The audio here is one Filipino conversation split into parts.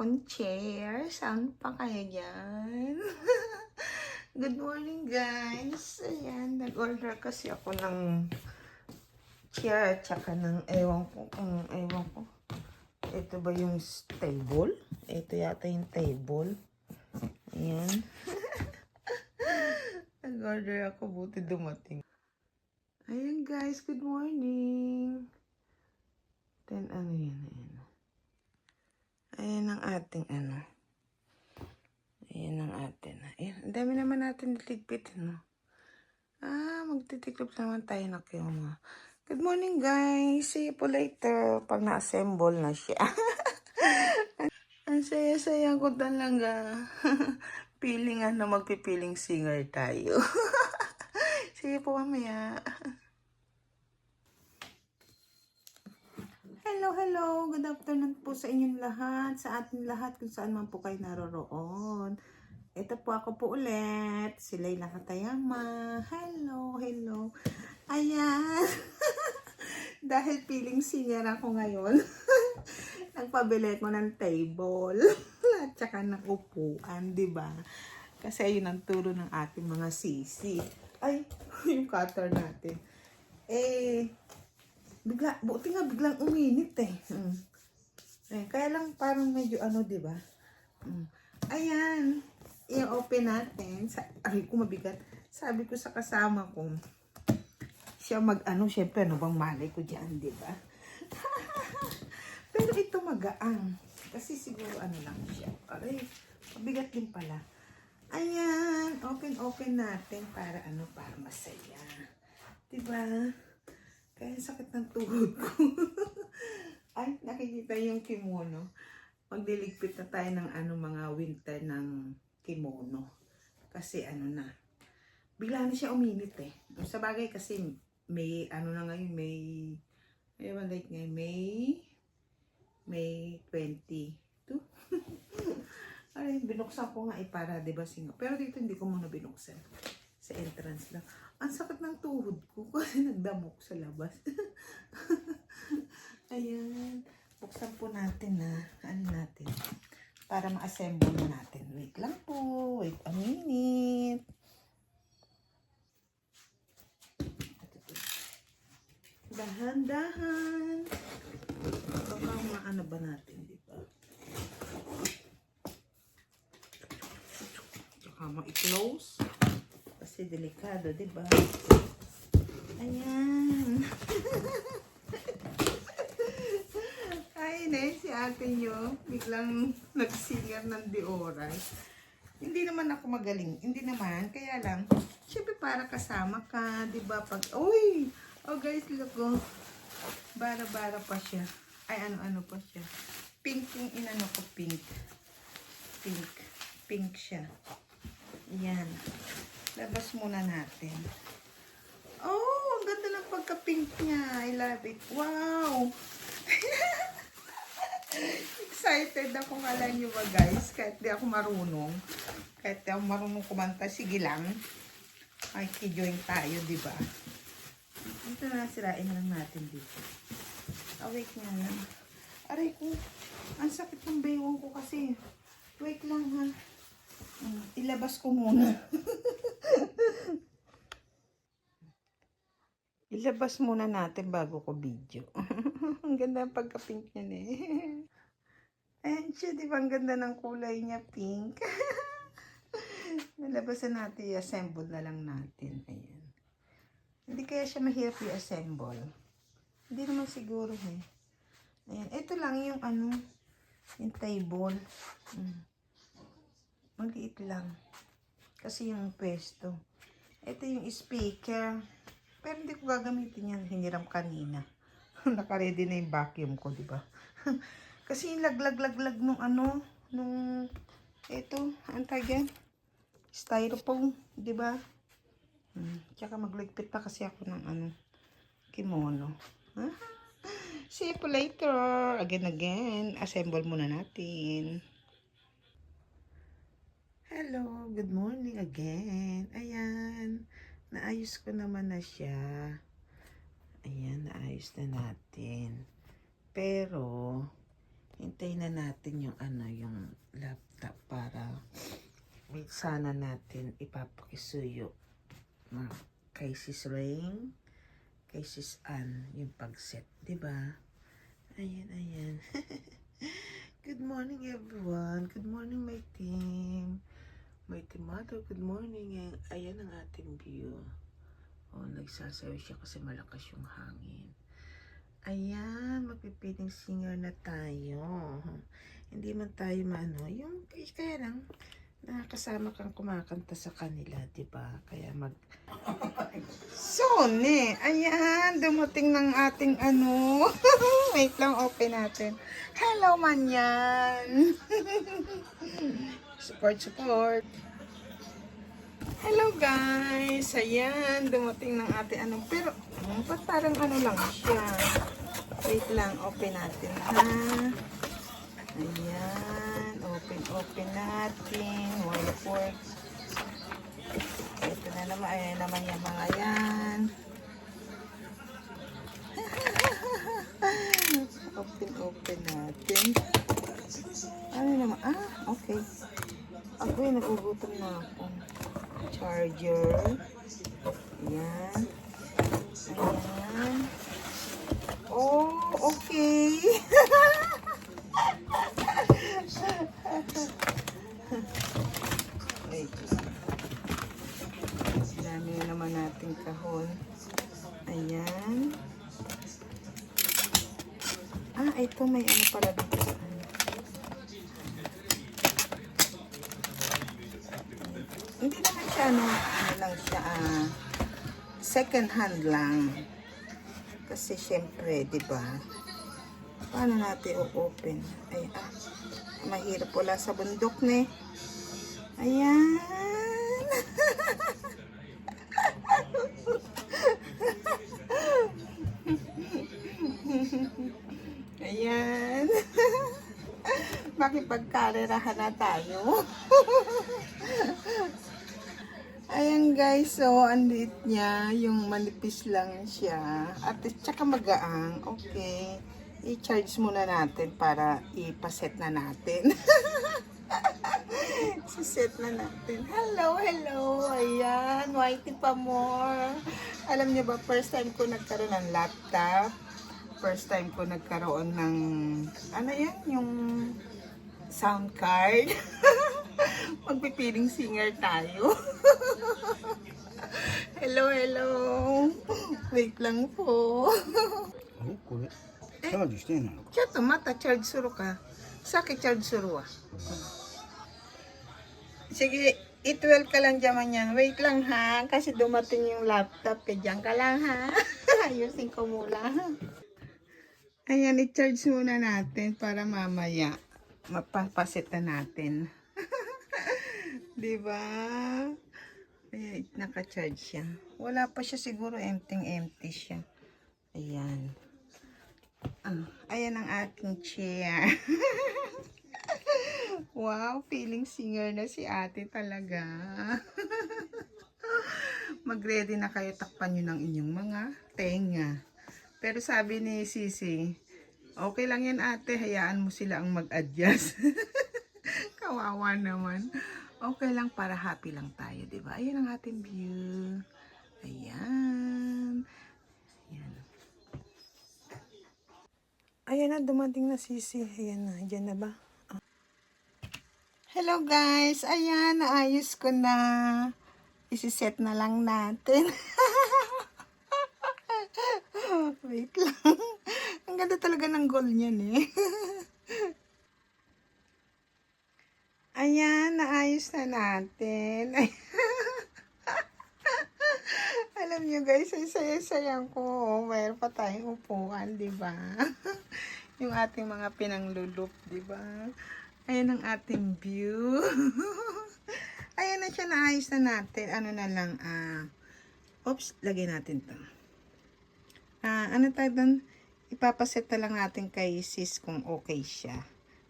akong chair. Saan pa kaya yan? Good morning, guys. Ayan, nag-order kasi ako ng chair at saka ng ewan ko. Ito ba yung table? Ito yata yung table. Ayan. Nag-order ako, buti dumating. Ayan, guys. Good morning. Then, ano yan? Ayan ang ating ano. Ayan ang atin. Ayan, ang dami naman natin niligpit, no? Magtitiklop naman tayo na kayo mga. Good morning, guys. See you po later. Pag na-assemble na siya. Ang saya-saya ko talaga. Feeling magpipiling singer tayo. See you po mamaya. Hello. Good afternoon po sa inyong lahat. Sa ating lahat kung saan man po kayo naroroon. Ito po ako po ulit. Si Layla Katayama. Hello. Ayan. Dahil feeling singer ako ngayon. Nagpabili ko ng table. At saka ng upuan, diba? Kasi ayun ang turo ng ating mga sisi. Ay, yung cutter natin. Buti nga biglang uminit kaya lang parang medyo diba? Ayan, i-open natin. Ay, ko mabigat. Sabi ko sa kasama ko, siya syempre bang malay ko dyan, diba? Pero ito magaan. Kasi siguro lang siya. Aray, mabigat din pala. Ayan, open natin para para masaya. Diba? Kaya sakit ng tuhod ko. Ay, nakikita yung kimono. Magliligpit na tayo ng mga winter ng kimono. Kasi na. Bigla na siya uminit Sa bagay kasi may na ngayon, may May 22. Ay, binuksan ko nga para diba singo. Pero dito hindi ko muna binuksan. Sa entrance lang. Ang sakit ng tuhod ko kasi nagdamok sa labas. Ayan. Buksan po natin natin. Para ma-assemble na natin. Wait lang po. Wait a minute. Dahan-dahan. Baka maano ba natin, di ba? Tsaka ma-close. Kasi delikado, di ba? Ayan. Ay, si ate nyo, biglang nagsinger ng Dioray. Hindi naman ako magaling. Hindi naman. Kaya lang, syempre para kasama ka, di ba? Uy! Oh guys, look ko. Bara-bara pa siya. Ay, ano pa siya. Pink yung ko, pink. Pink siya. Yan. Labas muna natin. Oh, ang ganda ng pagka-pink niya. I love it. Wow! Excited ako, kala nyo ba guys? Kahit di ako marunong. Kumanta, sige lang. Ay, ki-join tayo, di ba? Ito na, sirain lang natin dito. Wait nga lang. Aray ko, ang sakit ng baywang ko kasi. Wait lang ha. Ilabas ko muna. Ilabas muna natin bago ko video. Ang ganda ng pagka-pink niya Ayan siya, di ba? Ang ganda ng kulay niya, pink. Nalabasan natin, i-assemble na lang natin. Ayan. Hindi kaya siya mahirap i-assemble. Hindi naman siguro Ayan. Ito lang yung yung table. Maliit lang. Kasi yung pwesto. Ito yung speaker. Pero hindi ko gagamitin yan. Hiniram kanina. Naka-ready na yung vacuum ko, di ba? Kasi yung laglag nung ito, ang tawag yan? Styrofoam, di ba? Tsaka magligpit pa kasi ako ng kimono. See you later. Again. Assemble muna natin. Hello. Good morning again. Ayan. Naayos ko naman na siya. Ayan, naayos na natin. Pero, Hintayin na natin yung yung laptop para sana natin ipapakisuyo kay Sis Rain, kay Sis Ann yung pagset, di ba? Ayan, ayan. Good morning everyone. Good morning my team. My team mother, good morning. Ayan ang ating view. Oh, nagsasayaw siya kasi malakas yung hangin. Ayan, magpipiling singer na tayo. Hindi man tayo yung kaya lang nakasama kang kumakanta sa kanila, 'di ba? Kaya Sone, ayan, dumating ng ating Wait lang, open natin. Hello man yan. Support, support. Hello guys, ayan, dumating ng ating pero ba't parang lang siya. Wait lang, open natin ha. Ayan, open natin. Wait. Ito na naman, ayan naman yung mga yan. open natin. Ano naman, okay. Ako yung nagugutom na ako. Charger. Ayan. Ayan. Oh, okay. Wait. Dami naman natin kahon. Ayan. Ito may pala dito sa Hindi naman siya lang siya second hand lang. Kasi syempre, 'di ba? Paano natin o-open? Ay, mahirap wala sa bundok ne. Ayan. Ayan. Makipagkarerahan na tayo. Ayan guys, so andit niya, yung manipis lang siya at tsaka magaang. Okay, i-charge muna natin para ipaset na natin. Siset na natin. Hello, ayan, waiting pa more. Alam niyo ba, first time ko nagkaroon ng laptop, first time ko nagkaroon ng yung sound card. Magpipiling singer tayo. Hello. Wait lang po. これチャージしてんの？ちょっとまたチャージするか。さっきチャージするわ。Sige, i-12 ka lang dyan yan. Wait lang ha, kasi dumating yung laptop. Dyan ka lang ha. Ayusin ko muna. Ayan, i-charge muna natin para mamaya mapapasit na natin. Diba? Ayan, naka-charge siya. Wala pa siya siguro, empty siya. Ayan. Ayan ang ating chair. Wow, feeling singer na si ate talaga. Mag-ready na kayo, takpan nyo ng inyong mga tenga. Pero sabi ni Sisi, okay lang yan ate, hayaan mo sila ang mag-adjust. Kawawa naman. Okay lang, para happy lang tayo, diba? Ayan ang ating view. Ayan. Ayan na, dumating na Sisi. Ayan na, dyan na ba? Hello guys, ayan, naayos ko na. Isiset na lang natin. Wait lang. Ang ganda talaga ng goal niyan eh. Ayan, naayos na natin. Alam niyo guys, ay saya-sayang ko. Mayroon pa tayong upuan, di ba? Yung ating mga pinanglulup, di ba? Ayan ang ating view. Ayan na siya, naayos na natin. Ano na lang, oops, lagay natin to. Ano tayo doon? Ipapaset na lang natin kay sis kung okay siya.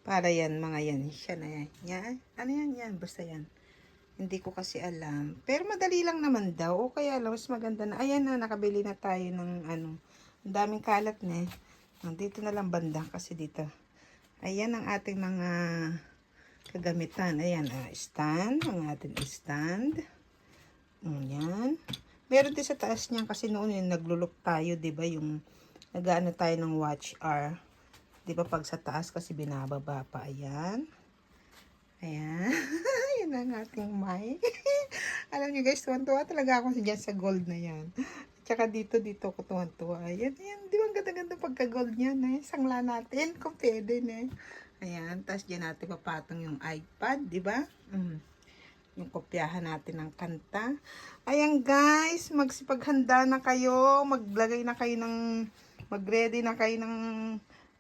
Para yan, mga yan. Siya na yan. Yan. Ano yan? Basta yan. Hindi ko kasi alam. Pero madali lang naman daw. O kaya lang, mas maganda na. Ayan na, nakabili na tayo ng ang daming kalat na eh. Dito na lang banda kasi dito. Ayan ang ating mga kagamitan. Ayan, stand. Ang ating stand. Ayan. Meron din sa taas niyan kasi noon yung naglulok tayo, 'di ba? Yung nagaano tayo ng watch hour. 'Di ba pag sa taas kasi binababa pa. Ayan. Ayan. Yan ang ating mic. Alam niyo guys, tuwan-tuwa talaga ako dyan sa gold na yan. Tsaka dito ako tuwan-tuwa. Ayan, ayan. Di ba ang ganda-ganda pagka-gold niyan eh. Sangla natin kung pwede na eh. Ayan. Tapos dyan natin papatong yung iPad, di ba? Yung kopyahan natin ng kanta. Ayan guys, magsipaghanda na kayo. Maglagay na kayo ng, mag-ready na kayo ng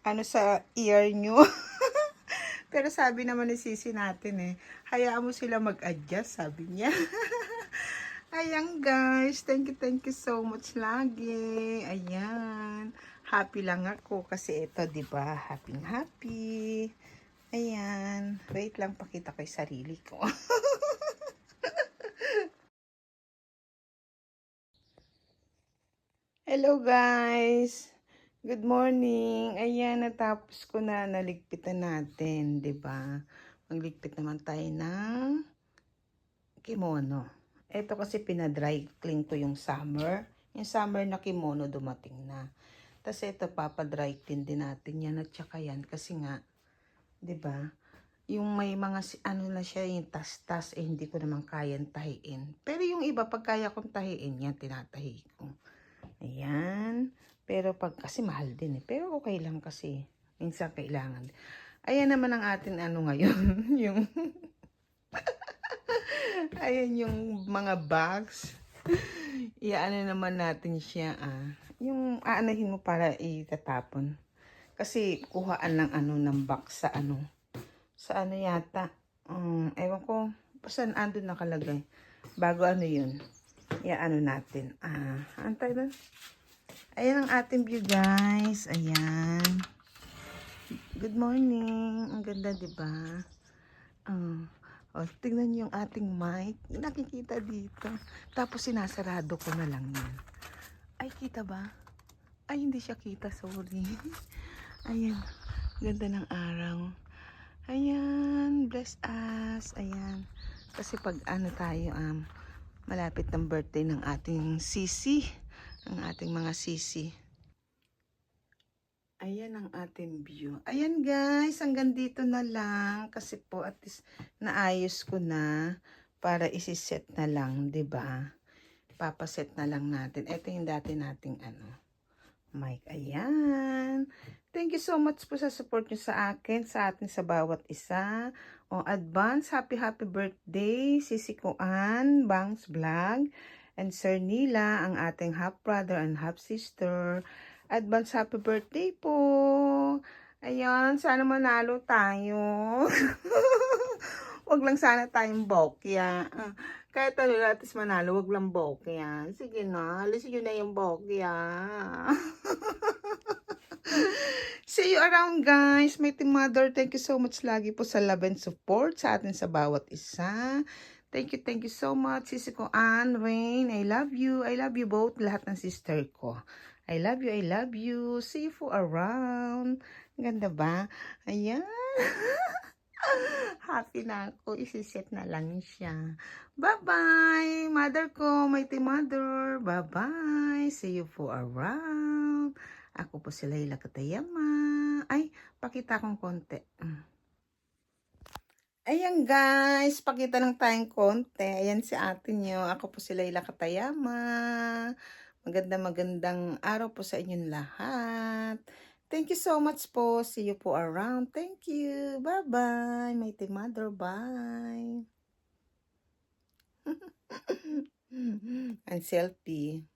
ano sa ear nyo. Pero sabi naman ni Sisi natin eh, hayaan mo sila mag-adjust, sabi niya. Ayan guys, thank you so much lagi. Ayan, happy lang ako kasi ito, 'di ba? Happy. Ayan, wait lang, pakita ko 'yung sarili ko. Hello guys. Good morning. Ayan, natapos ko na, naligpitan natin, 'di ba? Magligpit naman tayo ng kimono. Ito kasi pinadry clean ko yung summer. Yung summer na kimono dumating na. Tapos ito papadry clean din natin yan at saka yan kasi nga, 'di ba? Yung may mga ano na siya, yung tas-tas eh hindi ko naman kayang tahiin. Pero yung iba pag kaya kong tahiin, yan tinatahi ko. Ayan. Pero pag kasi mahal din eh. Pero okay lang kasi. Minsan kailangan. Ayan naman ang atin ano ngayon. yung ayan yung mga bags. Iyaano naman natin siya Yung aanahin mo para itatapon. Kasi kuhaan ng ano ng box sa ano. Sa ano yata. Ewan ko. Saan andun nakalagay. Bago ano yun. Iyaano natin. Antay doon. Ayan ang ating view guys. Ayan. Good morning. Ang ganda, 'di ba? Tingnan niyo yung ating mic. Nakikita dito. Tapos sinasarado ko na lang 'yan. Ay, kita ba? Ay, hindi siya kita, sorry. Ayan. Ganda ng araw. Ayan, bless us. Ayan. Kasi pag ano tayo malapit ng birthday ng ating sisi. Ang ating mga sisi. Ayan ang ating view. Ayan guys, hanggang dito na lang. Kasi po at least naayos ko na para isiset na lang, 'di ba? Papaset na lang natin. Ito yung dati nating mic. Ayan. Thank you so much po sa support nyo sa akin, sa atin sa bawat isa. Advance, happy birthday, Sisi Kuan, Bangs Vlog, and Sir Nila, ang ating half brother and half sister. Advance happy birthday po. Ayan, sana manalo tayo. Wag lang sana tayong bokya. Kahit ano natin manalo, wag lang bokya. Sige na, alisin yun na yung bokya. See you around guys. My team mother, thank you so much lagi po sa love and support sa atin sa bawat isa. Thank you so much. Sisi ko, Ann, Rain, I love you. I love you both, lahat ng sister ko. I love you, I love you. See you for around. Ganda ba? Ayan. Happy na ako. Isiset na lang siya. Bye-bye. Mother ko, my team mother. Bye-bye. See you for around. Ako po si Layla Katayama. Ay, pakita kong konti. Ayan guys, pakita lang tayong konti. Ayan si ate nyo. Ako po si Layla Katayama. Magandang araw po sa inyong lahat. Thank you so much po. See you po around. Thank you. Bye-bye. My team mother. Bye. And selfie.